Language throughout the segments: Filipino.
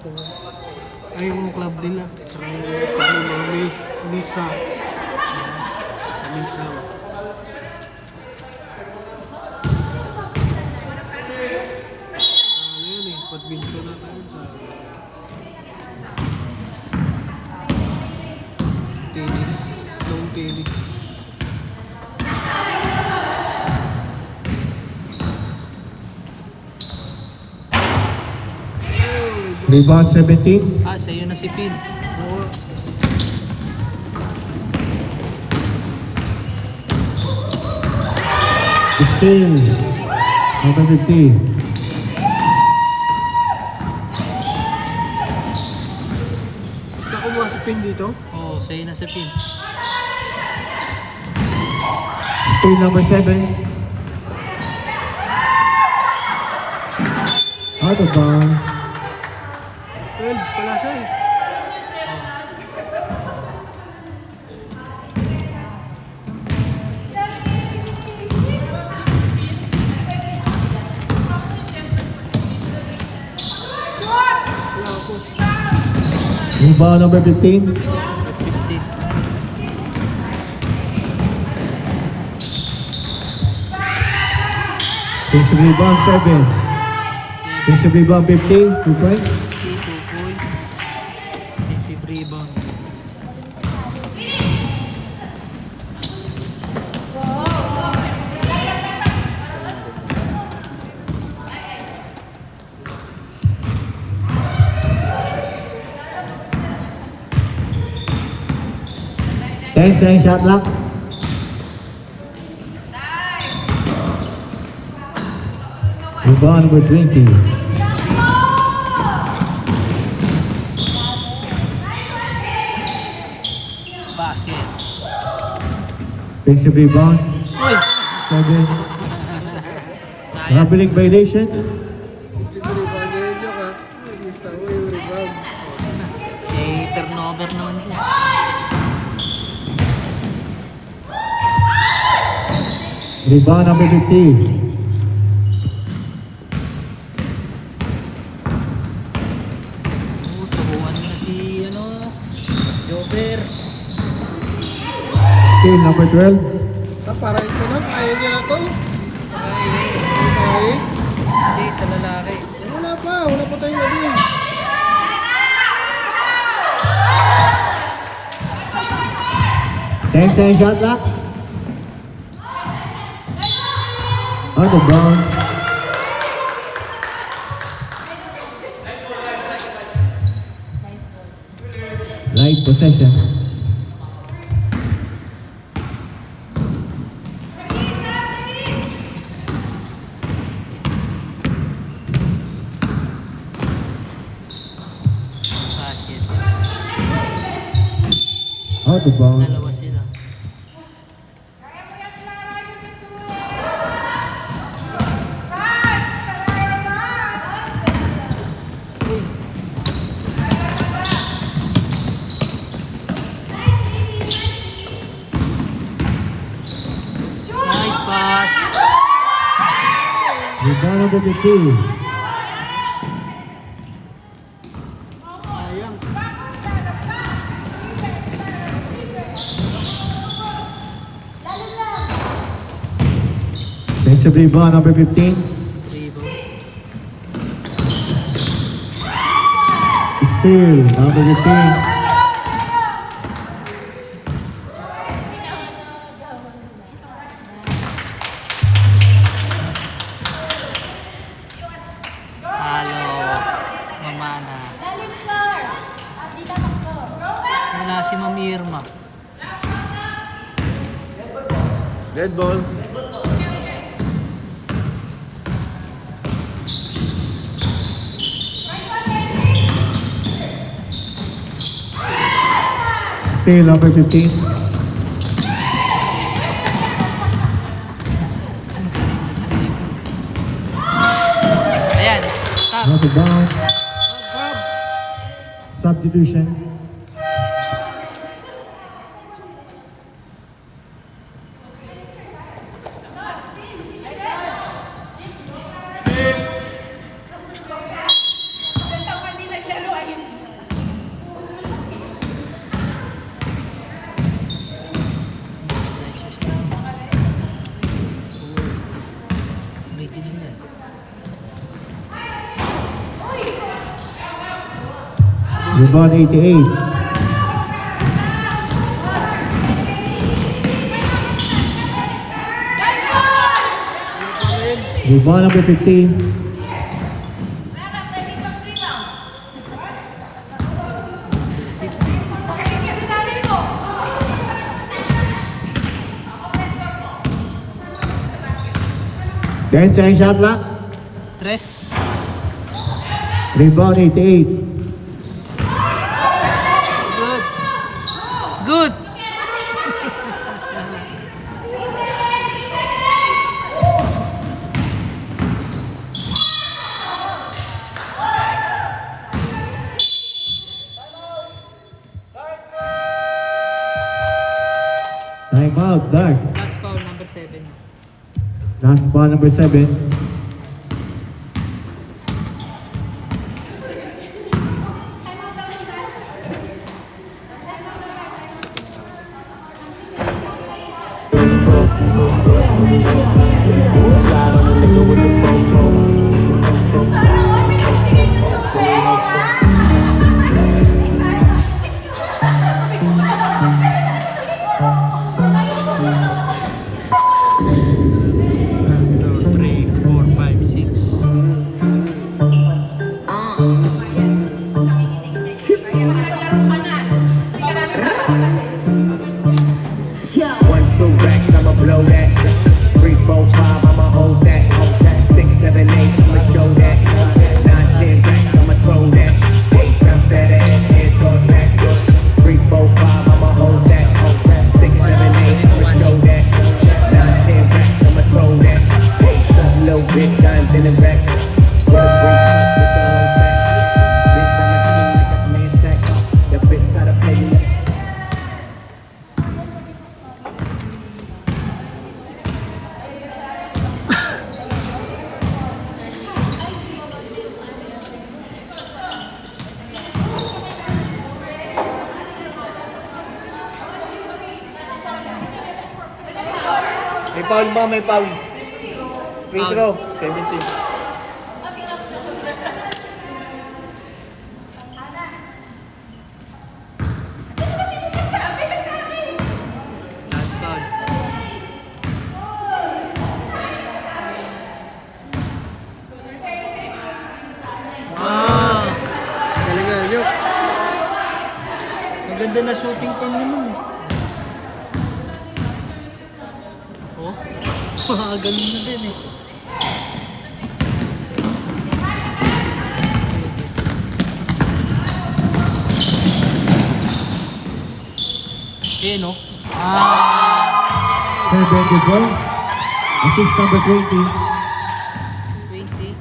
Ay, yung club nila. Tsaka yung mga misa. Misa. Ano yun eh, badminton na tayo sa tennis, long tennis. Rebound 17. Ah, sa'yo na si Pin. Oo. Still. Number 50. Basta kumuha si Pin dito. Oo, sa'yo na si Pin. Still number 7. Out of bounds. 12 pala siya eh. Rebound number 15. 15. Defensive rebound 7. Defensive rebound 15. 2 points. 2 point. Defensive rebound. Ten second shot clock. Rebound number 20. Basket. Defensive rebound Uy! 7. Sayang. Rubbing violation. Siguro rebound na yun yung ha. Lista ko yung rebound. Eh, turnover naman siya. Rebound number 50. Oo, turuan na si, Jover. Still number 12. Para ito na, kaya niya na to. Ay, Kaya. hindi, sa lalaki. Wala pa tayo ano eh. Ten second shot clock. Out of bounds. Light possession. Basket. Out of bounds. Dalawa sila. Nice pass. Rebound number 50. Sayang. Defensive rebound number 15. Rebound. Still number 15. Talo. Mamana. Wala si Ma'am Irma. Dead ball. Still number 15. Ayan. Stop. Out of bounds. Substitution. Rebound 88. Rebound number 15. Then second shot clock. Tres. Rebound 88. Good. Good. Time out, Dark. Last foul, number 7. Last ball number 7. Three, four, five, six. One, two racks, I'ma blow that. 3, 4, 5, I'ma hold that. 6, 7, 8, I'ma show that. 9, 10 racks, I'ma throw that. 8, bounce that ass, head throw it back. 3, 4, 5, I'ma hold that. 6, 7, 8, I'ma show that. 9, 10 racks, I'ma throw that. Little bitch, I ain't been in back. With a brace, it's a whole back. Bitch, I'm a king, like a man sack. The bitch try to play me. May foul ba? May foul. Free Foul. throw. 17. Last foul. Wow! Galing nga, Yok. Ang ganda na shooting form ni Ma'am. Oh, galing na din eh. Eh, no? Ah, 7 rebounds. Assist number 20. 20.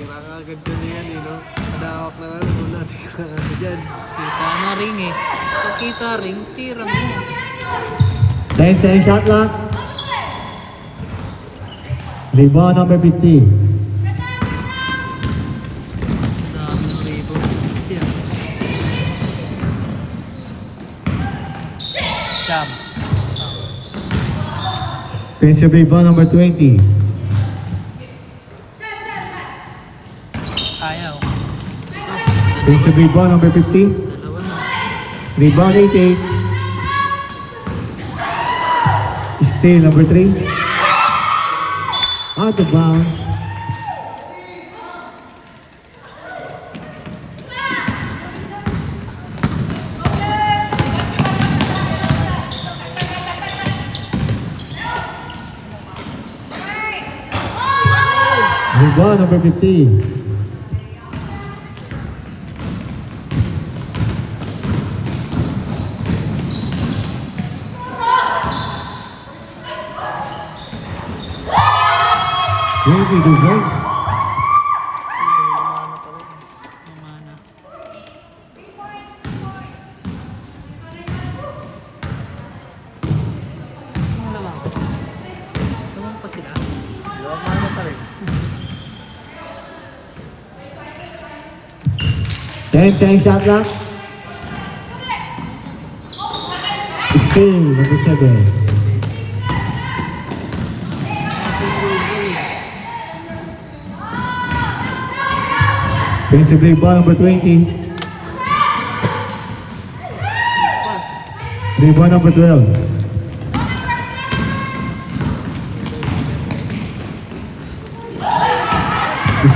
Kagad ko na yan, no? Kadawak na nga, wala tayo kagad dyan. Kita na ring eh. Pag kita ring, tira mo. 10 second shot clock. Rebound number 50. Dami ng rebound. Yeah. Jam. Defensive rebound number 20. Ayaw. Defensive rebound number 50. Dalawa na. Rebound 88. Steal number 3. Out of bounds. Rebound number 50. Really deserves. Mamana. Ano lang? Tumang pa sila. Mamana pa rin. 10 second shot clock. Steal number 7. Offensively, ball number 20. Pass. Play ball number 12.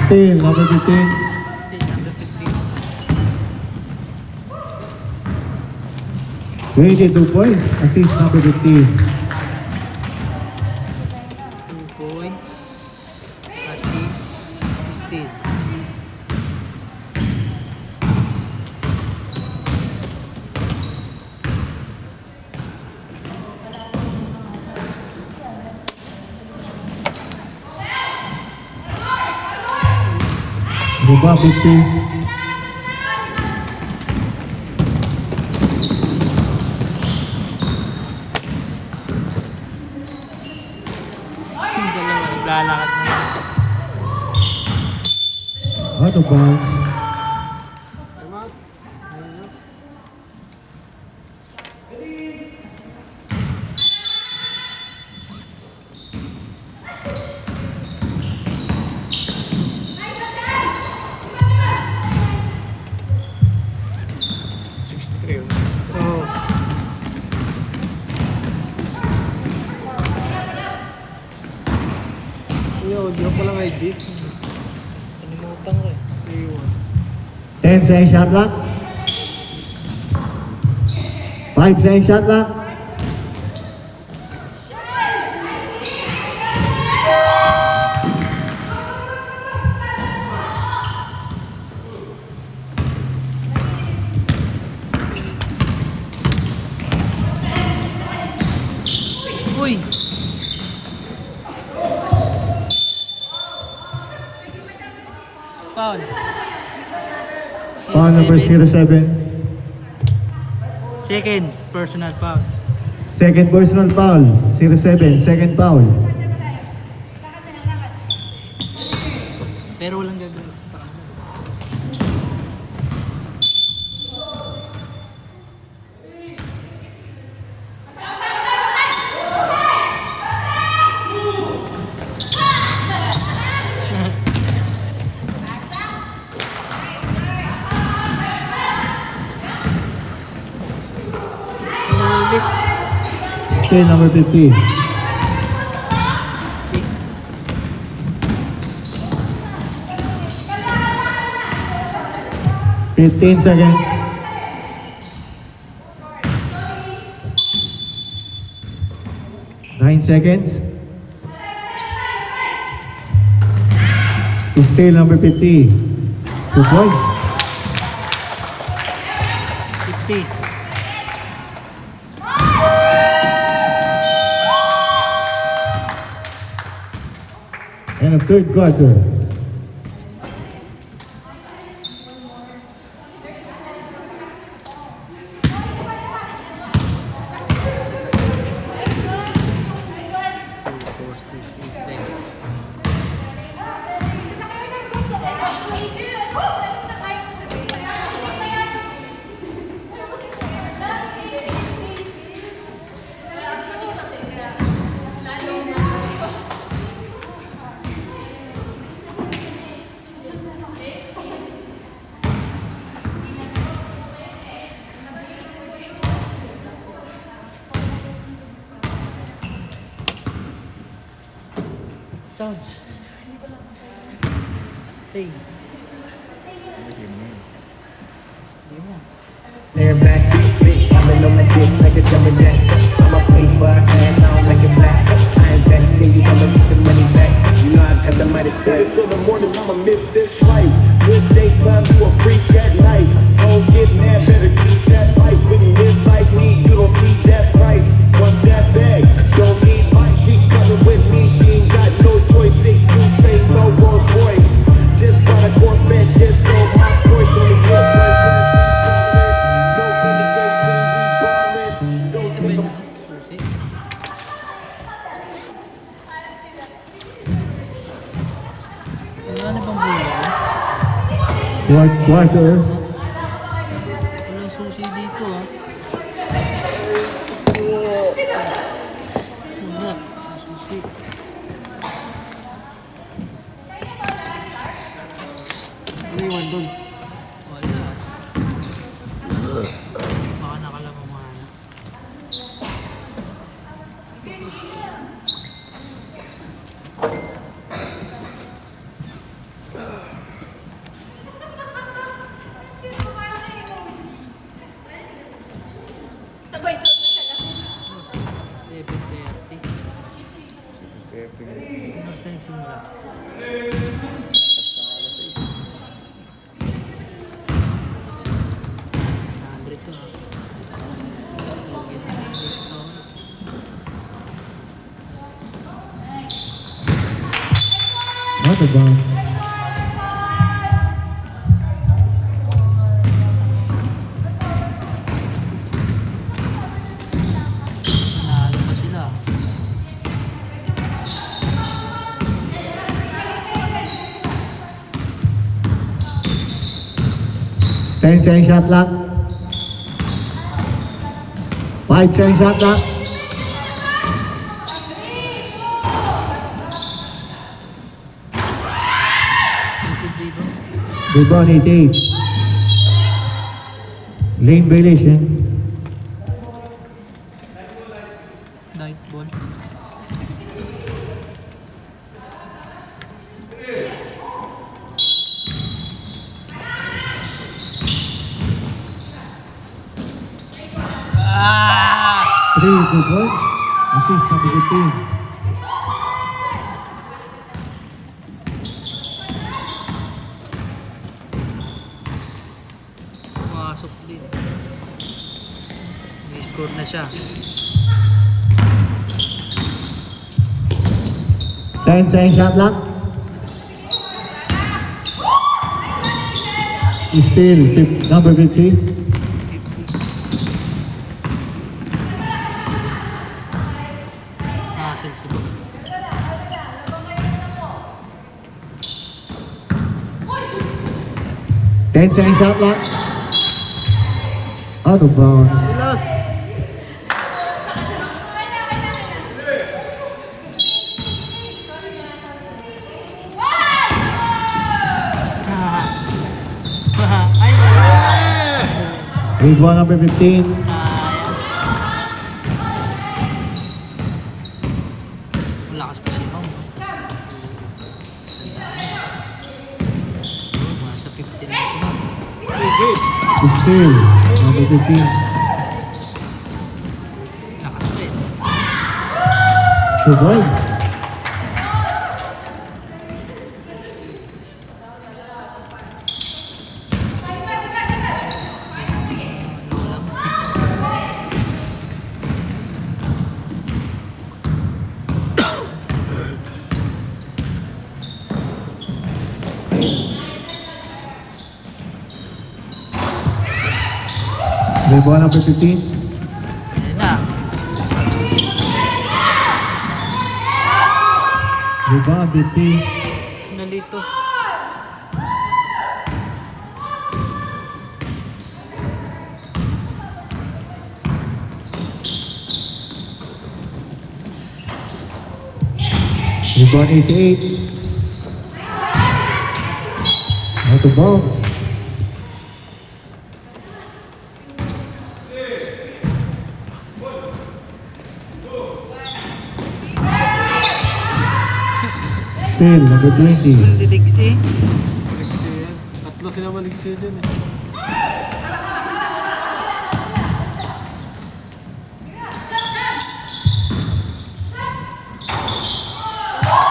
Steal, number 15. Stay number 15. 22 points. Assist number 15. 2 points. Assist. Steal. Rebound 50. Yung dalawa, naglalakad na lang. Out of bounds. Come out. Ayun na. Oh. Yo, di ko palang ID. Kalimutan ko eh. Iwan. 10 second shot clock. 5 second shot clock. Uy! Foul. Foul number 07. Second, personal foul. Second personal foul. 07. Second foul. Pero walang gagawin sa kanila. Ulit. Steal number 50. Fifteen seconds. Nine seconds. Steal number 50. 2 points. 50. And a third quarter. Four, six, eight, 10. Sounds. Hey. Di mo. They're back, bitch. I'm in on my dick like a jumping jack. I'ma pay for her ass, I don't make it flat. I invest in you, I'ma get the money back. You know I got the mighty touch. So the morning I'ma miss this flight. Good daytime, you a freak at night. Hoes get mad, better keep that pipe. When you live like me, you don't see that price. Want that bag, don't need mine. She coming with me, she ain't got no choice. 6 you say no Rolls Royce. Just bought a Corvette, just sold my Porsche on the hip. One time she ballin', don't take a Wala na bang buhay? Fourth quarter. Walang susi dito ah. Wala. Susi. iniwan doon. Wala. Baka nakalamang na. Sabay suot na siya lang. 7:30. Mas na nagsimula. Sandre to ha. Out of bounds. Nalo pa sila. Ten second shot clock. 5 second shot clock. Decent rebound. Rebound 88. Lane violation. Light ball. Ah! 3 good work. Assist number 15. Pumasok din. May score na siya. 10 second shot clock. Still number 50. Hassle si Bob. Ten second shot clock. Out of bounds. Ilos! Ay, wala. Rebound number 15. Malakas pa si Mom. Masa 15 na si Mom. Still number 15. Lakas pa eh. Good work. Rebound number 15. Ayun na. Rebound 15. Nalito. Rebound 88. Out of bounds. Still number 20. Liligsi. Maliksi yan. Tatlo sila maliksi din eh.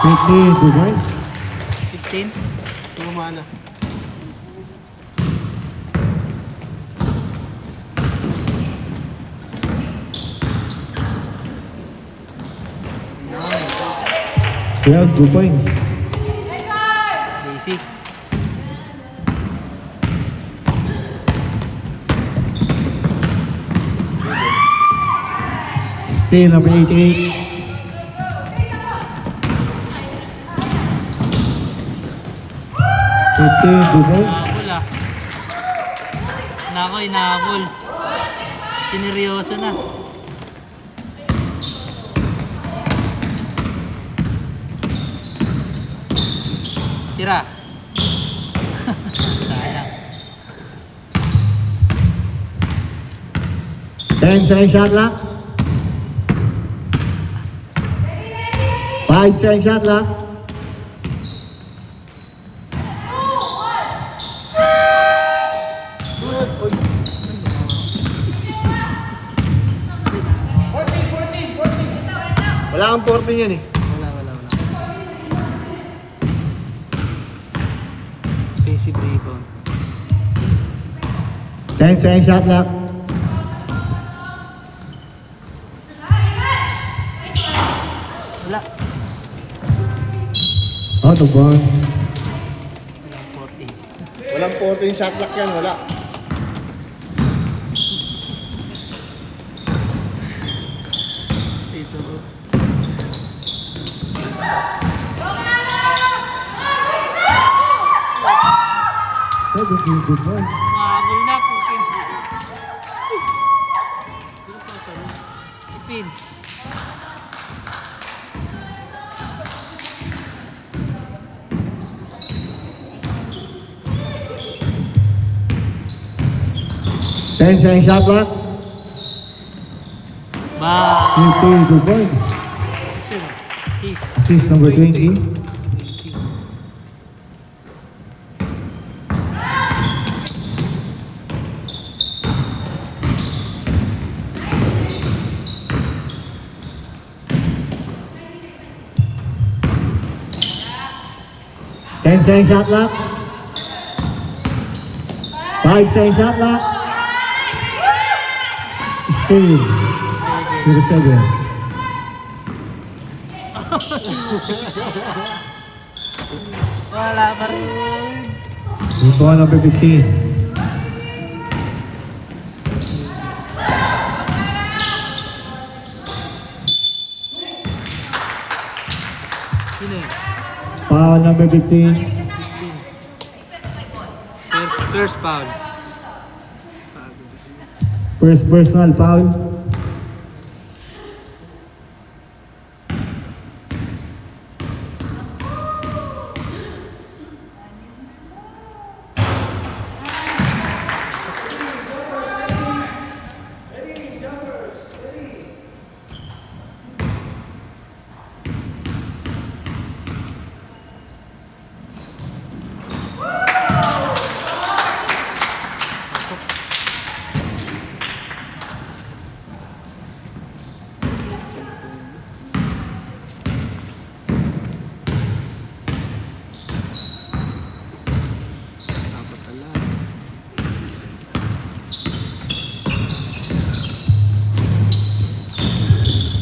Good work. 15. Tumama na. Yeah, 2 points. Basic. Still number 88. Good work. Nahabol ah. Nako, inahabol. Sineryoso na. Tira. 10-second shot clock. 5-second shot clock. Wala kang 14 yan eh. Wala. Offensive rebound. 10-second shot clock. Wala. Out of bounds. Walang 14. Walang 14 shot clock yan, wala. Ito. Good point. Mahabol na po. Sino pa sa rin? Ipin. Ten second shot clock. Ba. 2 points. Sis. Assist number 20. Ten second shot clock. 5-second shot clock. Still 0-7. Wala pa rin. Ball number 15. Sino yun? Foul number 15. 15. First foul. First personal foul.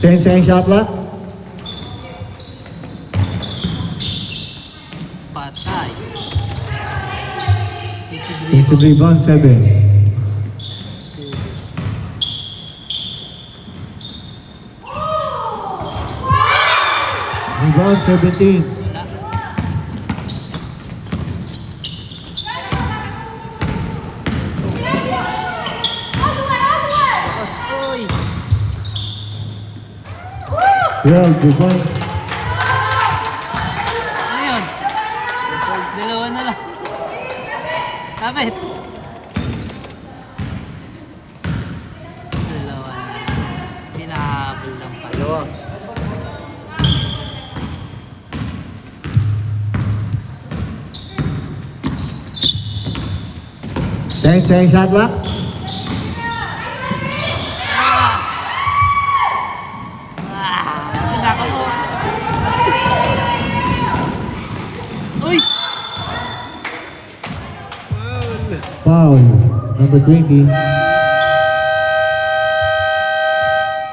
Ten second shot clock. Patay. Defensive rebound 7. Rebound 17. Oy. 12 point. Ano yun? Dalawa na lang. Kapit. Dalawa na lang. Pinahabol lang pala. Dalawa. Ten second shot clock. Tinaka mo. Uy! Foul number 20.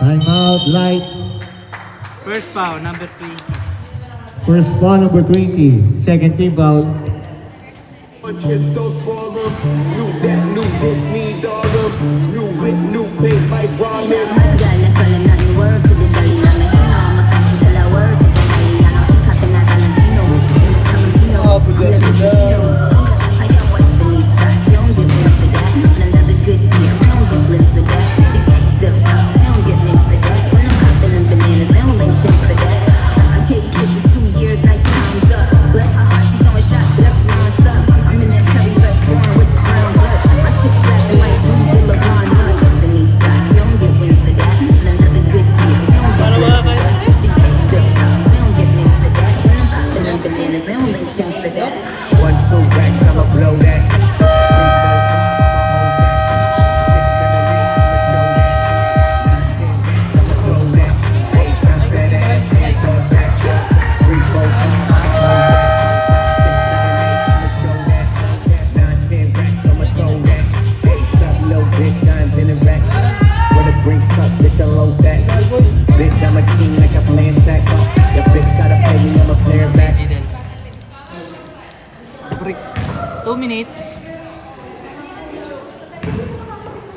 Timeout light. First foul, number 3. First foul number 20. Second team foul. Chips don't spoil them. New that, new this, need all them. New wit, new paint like ramen. Regardless, all I'm not in word to the belly. I'm a hero, I'm a fashion till I word to the belly. I know he's cutting that Valentino. In the Valentino. Oh, possession. I got white beneath that. You don't get blinks for that. On another good year, we don't get blinks for that. The gang still up, we don't get links for that. When I'm copping them bananas, they don't link shit for that. I take these bitches 2 years, night time's up. Bless her heart, she throwing shots, but every non-stop. I'm in that cherry red foreign with the brown blood. My shit slapping like blue, they look on nut. Beneath that, you don't get don't link chimps for that. 1, 2 racks, I'ma blow that. 3, 4, 5, I'ma hold that. 6, 7, 8, I'ma show that. 9, 10 racks, I'ma throw that. 8 times better, can't go back. 3, 4, 5, I'ma hold that. 6, 7, 8, I'ma show that. 9, 10 racks, I'ma throw that. Hey, stop, little bitch, I'm in the rack. With a green cup, bitch, unload that. Bitch, I'm a king like I'm playing sack. Your bitch try to play me, I'ma play her back. Eden. Break. 2 minutes.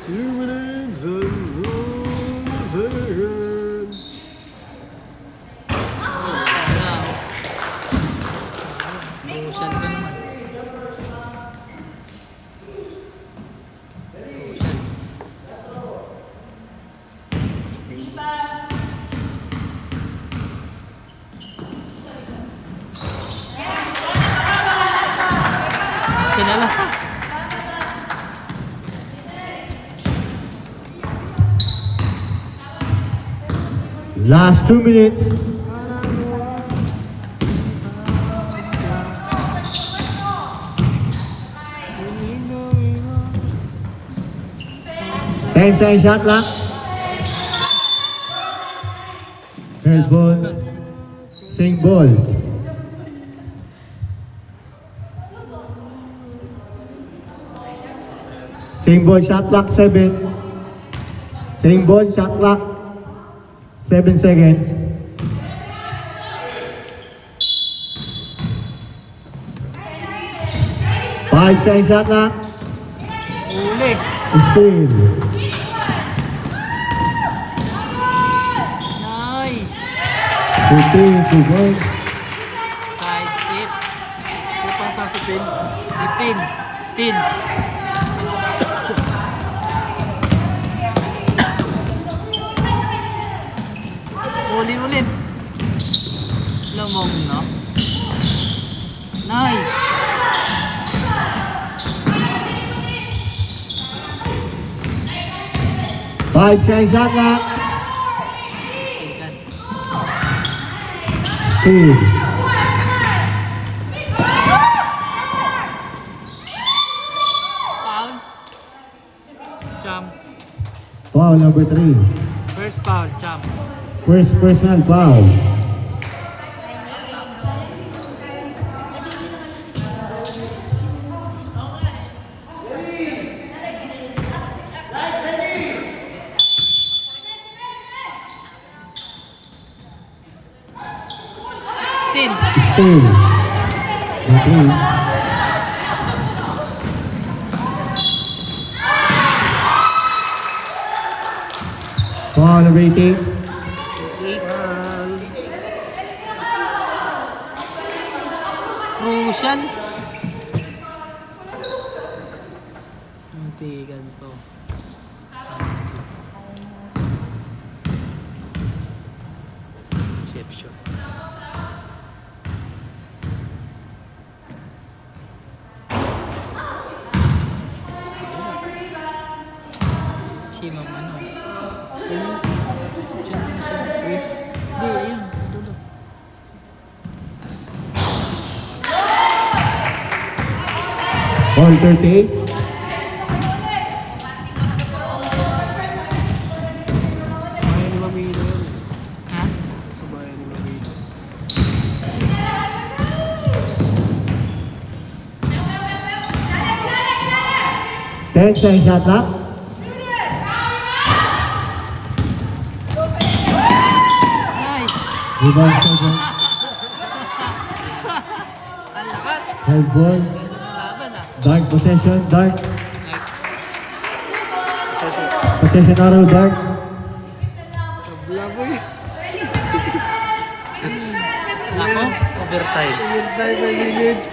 2 minutes and 1 second. Ocean ko naman. Ocean. Sila lang. Last 2 minutes. Ten second shot lang. Third ball. Sing ball. Sing ball shot clock 7. Sing ball shot clock 7 seconds. Five second shot clock. Uli. Still. Nice. 2 points. Side step. Ano pa sa sipin? Sipin. Still. Uli ulit. Lamong, no? Nice. Five second shot clock. Ikan. Still. Foul. Jump. Foul number 3. First foul. Jump. First personal foul. Still. Still. The 3. Foul number 18. 8. Crucial. Muntikan to. Inception. Si Ma'am ano? Ayun. Diyan na siya. Chris. Hindi, ayun. Dulo. Foul 38. Bayan ni Mamilo yun. Ha? Sa bayan ni Mamilo. Ten second shot clock. Nice! Rebound 7. Ang lakas! Third ball. Laban ah. Dark possession. Dark. Like, Possession arrow. Dark. Kabla boy. Nako, overtime. Overtime by minutes.